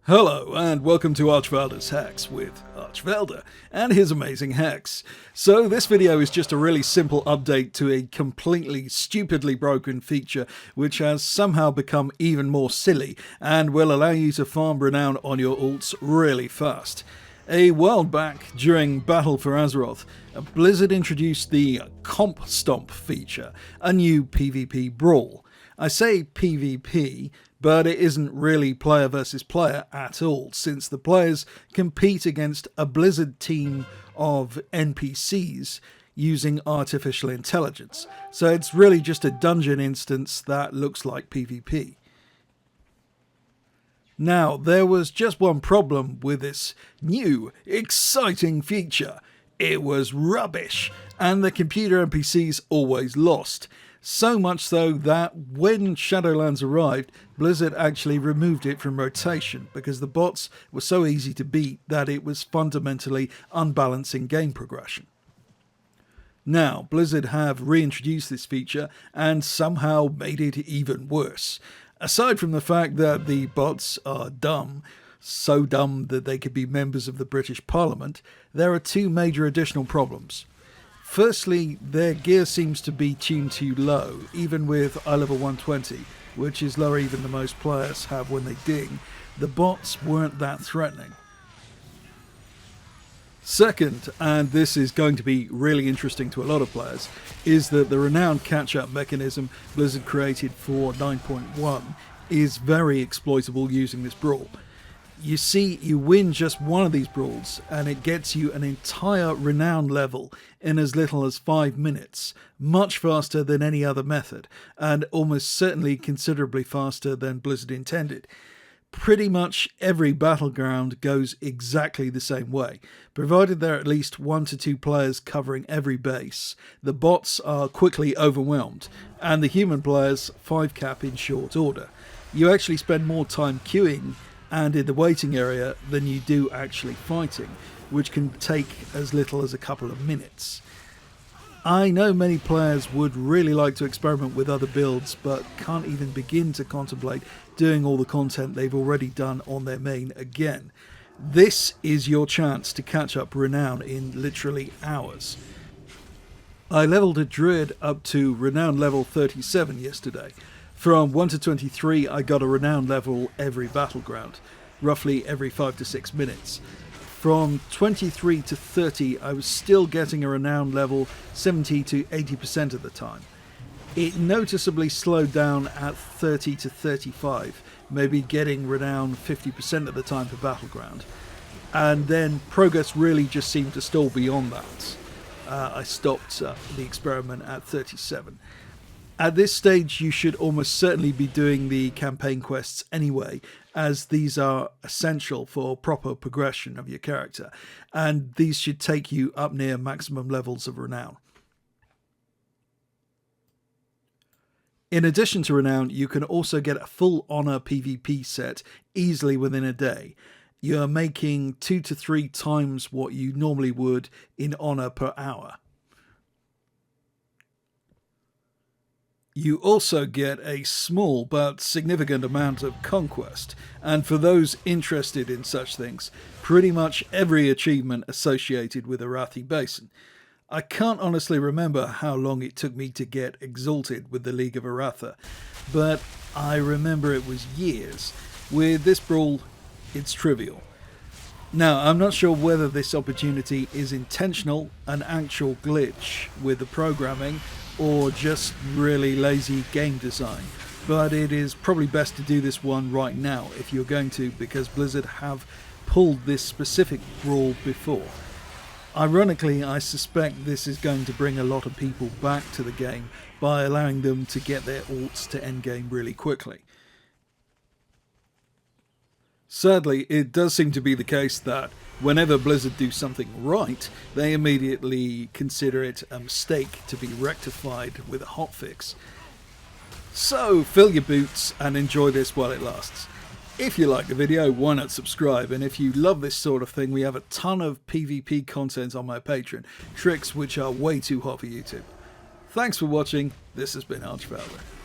Hello and welcome to Archvelder's Hacks with Archvelder and his amazing hacks. So this video is just a really simple update to a completely stupidly broken feature which has somehow become even more silly and will allow you to farm Renown on your ults really fast. A while back, during Battle for Azeroth, Blizzard introduced the stomp feature, a new PvP brawl. I say PvP, but it isn't really player versus player at all, since the players compete against a Blizzard team of NPCs using artificial intelligence. So it's really just a dungeon instance that looks like PvP. Now, there was just one problem with this new, exciting feature. It was rubbish, and the computer NPCs always lost. So much so that when Shadowlands arrived, Blizzard actually removed it from rotation because the bots were so easy to beat that it was fundamentally unbalancing game progression. Now, Blizzard have reintroduced this feature and somehow made it even worse. Aside from the fact that the bots are dumb, so dumb that they could be members of the British Parliament, there are two major additional problems. Firstly, their gear seems to be tuned too low, even with eye level 120, which is lower even than most players have when they ding. The bots weren't that threatening. Second, and this is going to be really interesting to a lot of players, is that the Renown catch-up mechanism Blizzard created for 9.1 is very exploitable using this brawl. You see, you win just one of these brawls and it gets you an entire Renown level in as little as 5 minutes, much faster than any other method, and almost certainly considerably faster than Blizzard intended. Pretty much every battleground goes exactly the same way, provided there are at least 1 to 2 players covering every base. The bots are quickly overwhelmed, and the human players 5-cap in short order. You actually spend more time queuing and in the waiting area than you do actually fighting, which can take as little as a couple of minutes. I know many players would really like to experiment with other builds, but can't even begin to contemplate doing all the content they've already done on their main again. This is your chance to catch up Renown in literally hours. I leveled a Druid up to Renown level 37 yesterday. From 1 to 23 I got a Renown level every battleground, roughly every 5 to 6 minutes. From 23 to 30 I was still getting a Renown level 70 to 80% of the time. It noticeably slowed down at 30 to 35, maybe getting Renown 50% of the time per battleground. And then progress really just seemed to stall beyond that. I stopped the experiment at 37. At this stage, you should almost certainly be doing the campaign quests anyway, as these are essential for proper progression of your character, and these should take you up near maximum levels of Renown. In addition to Renown, you can also get a full Honor PvP set easily within a day. You are making 2 to 3 times what you normally would in Honor per hour. You also get a small but significant amount of conquest, and for those interested in such things, pretty much every achievement associated with Arathi Basin. I can't honestly remember how long it took me to get exalted with the League of Aratha, but I remember it was years. With this brawl, it's trivial. Now, I'm not sure whether this opportunity is intentional, an actual glitch with the programming, or just really lazy game design, but it is probably best to do this one right now if you're going to, because Blizzard have pulled this specific brawl before. Ironically, I suspect this is going to bring a lot of people back to the game by allowing them to get their ults to endgame really quickly. Sadly, it does seem to be the case that whenever Blizzard do something right, they immediately consider it a mistake to be rectified with a hotfix. So, fill your boots and enjoy this while it lasts. If you like the video, why not subscribe? And if you love this sort of thing, we have a ton of PvP content on my Patreon, tricks which are way too hot for YouTube. Thanks for watching, this has been Archvelder.